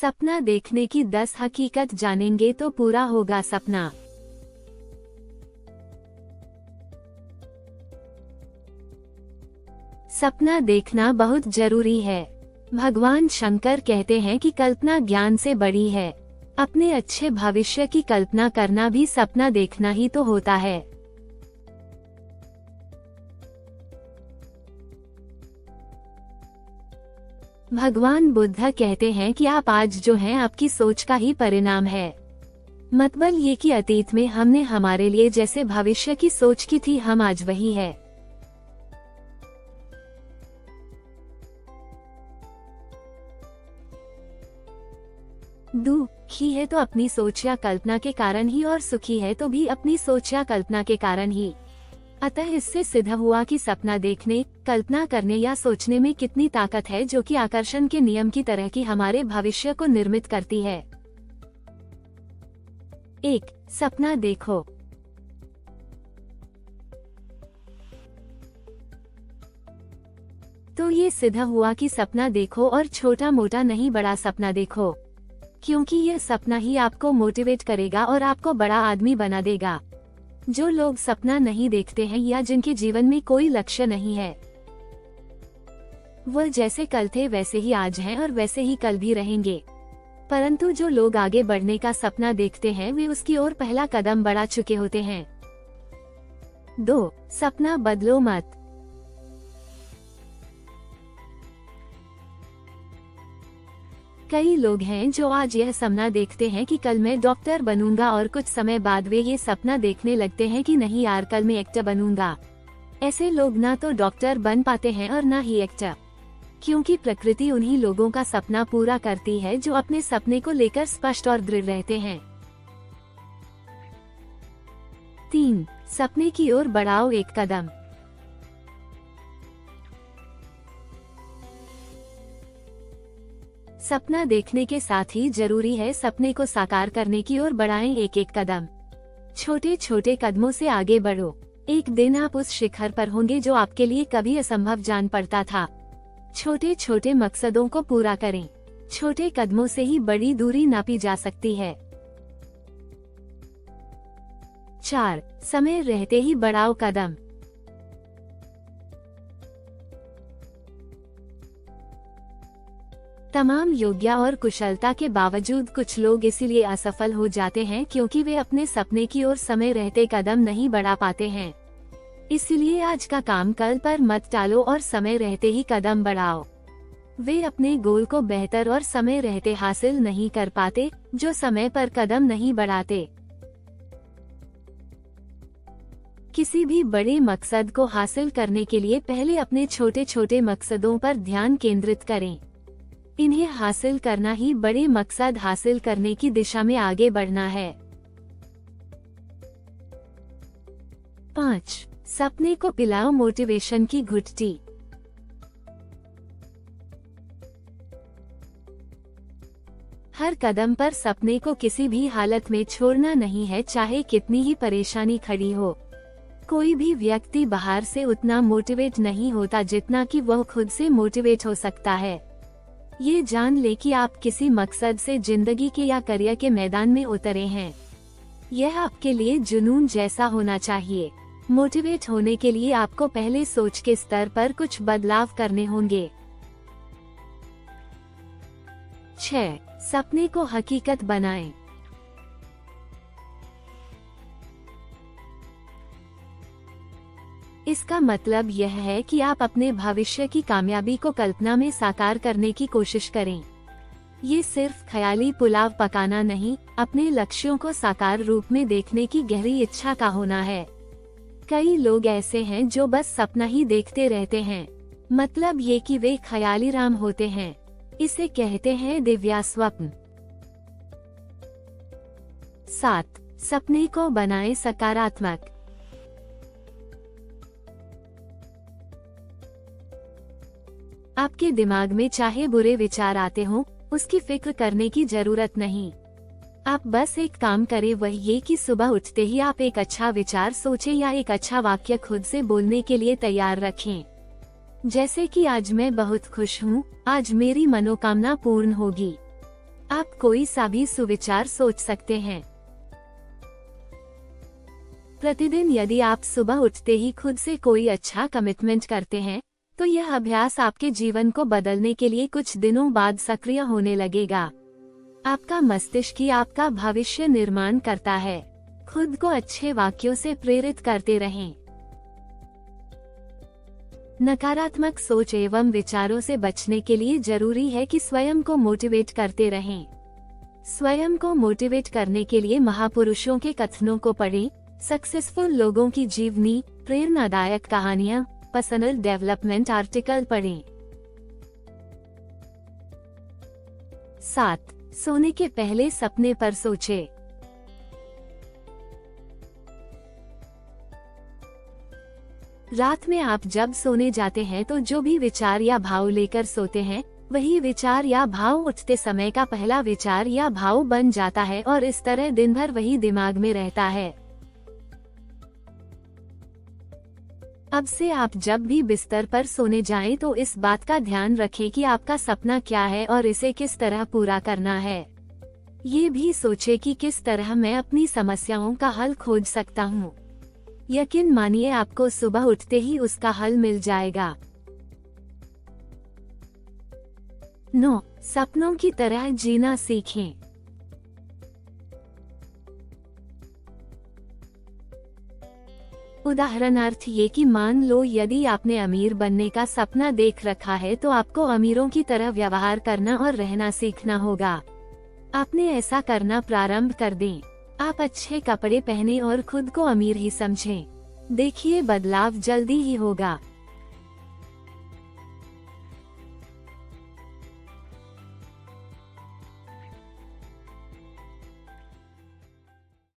सपना देखने की 10 हकीकत जानेंगे तो पूरा होगा सपना। सपना देखना बहुत जरूरी है। भगवान शंकर कहते हैं कि कल्पना ज्ञान से बड़ी है। अपने अच्छे भविष्य की कल्पना करना भी सपना देखना ही तो होता है। भगवान बुद्ध कहते हैं कि आप आज जो हैं आपकी सोच का ही परिणाम है। मतलब ये कि अतीत में हमने हमारे लिए जैसे भविष्य की सोच की थी हम आज वही है। दुखी है तो अपनी सोच या कल्पना के कारण ही, और सुखी है तो भी अपनी सोच या कल्पना के कारण ही। अतः इससे सिद्ध हुआ कि सपना देखने, कल्पना करने या सोचने में कितनी ताकत है, जो कि आकर्षण के नियम की तरह की हमारे भविष्य को निर्मित करती है। 1. सपना देखो। तो ये सिद्ध हुआ कि सपना देखो और छोटा मोटा नहीं बड़ा सपना देखो, क्योंकि यह सपना ही आपको मोटिवेट करेगा और आपको बड़ा आदमी बना देगा। जो लोग सपना नहीं देखते हैं या जिनके जीवन में कोई लक्ष्य नहीं है, वह जैसे कल थे वैसे ही आज हैं और वैसे ही कल भी रहेंगे। परंतु जो लोग आगे बढ़ने का सपना देखते हैं वे उसकी ओर पहला कदम बढ़ा चुके होते हैं। 2. सपना बदलो मत। कई लोग हैं जो आज यह सपना देखते हैं कि कल मैं डॉक्टर बनूंगा, और कुछ समय बाद वे ये सपना देखने लगते हैं कि नहीं यार कल मैं एक्टर बनूंगा। ऐसे लोग ना तो डॉक्टर बन पाते हैं और ना ही एक्टर, क्योंकि प्रकृति उन्हीं लोगों का सपना पूरा करती है जो अपने सपने को लेकर स्पष्ट और दृढ़ रहते हैं। 3. सपने की ओर बढ़ाओ एक कदम। सपना देखने के साथ ही जरूरी है सपने को साकार करने की ओर बढ़ाएं एक एक कदम। छोटे छोटे कदमों से आगे बढ़ो। एक दिन आप उस शिखर पर होंगे जो आपके लिए कभी असंभव जान पड़ता था। छोटे छोटे मकसदों को पूरा करें। छोटे कदमों से ही बड़ी दूरी नापी जा सकती है। 4. समय रहते ही बढ़ाओ कदम। तमाम योग्यता और कुशलता के बावजूद कुछ लोग इसीलिए असफल हो जाते हैं क्योंकि वे अपने सपने की ओर समय रहते कदम नहीं बढ़ा पाते हैं। इसलिए आज का काम कल पर मत टालो और समय रहते ही कदम बढ़ाओ। वे अपने गोल को बेहतर और समय रहते हासिल नहीं कर पाते जो समय पर कदम नहीं बढ़ाते। किसी भी बड़े मकसद को हासिल करने के लिए पहले अपने छोटे छोटे मकसदों पर ध्यान केंद्रित करें। इन्हें हासिल करना ही बड़े मकसद हासिल करने की दिशा में आगे बढ़ना है। 5. सपने को पिलाओ मोटिवेशन की घुट्टी। हर कदम पर सपने को किसी भी हालत में छोड़ना नहीं है, चाहे कितनी ही परेशानी खड़ी हो। कोई भी व्यक्ति बाहर से उतना मोटिवेट नहीं होता जितना कि वह खुद से मोटिवेट हो सकता है। ये जान ले कि आप किसी मकसद से जिंदगी के या करियर के मैदान में उतरे हैं। यह आपके लिए जुनून जैसा होना चाहिए। मोटिवेट होने के लिए आपको पहले सोच के स्तर पर कुछ बदलाव करने होंगे। 6. सपने को हकीकत बनाएं। इसका मतलब यह है कि आप अपने भविष्य की कामयाबी को कल्पना में साकार करने की कोशिश करें। ये सिर्फ ख्याली पुलाव पकाना नहीं, अपने लक्ष्यों को साकार रूप में देखने की गहरी इच्छा का होना है। कई लोग ऐसे हैं जो बस सपना ही देखते रहते हैं, मतलब ये कि वे ख्याली राम होते हैं। इसे कहते हैं दिव्या स्वप्न। 7. सपने को बनाएं सकारात्मक। आपके दिमाग में चाहे बुरे विचार आते हों, उसकी फिक्र करने की जरूरत नहीं। आप बस एक काम करें, वह ये कि सुबह उठते ही आप एक अच्छा विचार सोचें या एक अच्छा वाक्य खुद से बोलने के लिए तैयार रखें। जैसे कि आज मैं बहुत खुश हूँ, आज मेरी मनोकामना पूर्ण होगी। आप कोई सा भी सुविचार सोच सकते हैं। प्रतिदिन यदि आप सुबह उठते ही खुद से कोई अच्छा कमिटमेंट करते हैं, तो यह अभ्यास आपके जीवन को बदलने के लिए कुछ दिनों बाद सक्रिय होने लगेगा। आपका मस्तिष्क ही आपका भविष्य निर्माण करता है। खुद को अच्छे वाक्यों से प्रेरित करते रहें। नकारात्मक सोच एवं विचारों से बचने के लिए जरूरी है कि स्वयं को मोटिवेट करते रहें। स्वयं को मोटिवेट करने के लिए महापुरुषों के कथनों को पढ़ें, सक्सेसफुल लोगों की जीवनी, प्रेरणादायक कहानियां, पर्सनल डेवलपमेंट आर्टिकल पढ़ें। 7. सोने के पहले सपने पर सोचें। रात में आप जब सोने जाते हैं तो जो भी विचार या भाव लेकर सोते हैं, वही विचार या भाव उठते समय का पहला विचार या भाव बन जाता है और इस तरह दिन भर वही दिमाग में रहता है। अब से आप जब भी बिस्तर पर सोने जाएं तो इस बात का ध्यान रखें कि आपका सपना क्या है और इसे किस तरह पूरा करना है। ये भी सोचें कि किस तरह मैं अपनी समस्याओं का हल खोज सकता हूँ। यकीन मानिए आपको सुबह उठते ही उसका हल मिल जाएगा। 9. सपनों की तरह जीना सीखें। उदाहरणार्थ ये कि मान लो यदि आपने अमीर बनने का सपना देख रखा है तो आपको अमीरों की तरह व्यवहार करना और रहना सीखना होगा। आपने ऐसा करना प्रारंभ कर दें। आप अच्छे कपड़े पहने और खुद को अमीर ही समझें। देखिए बदलाव जल्दी ही होगा।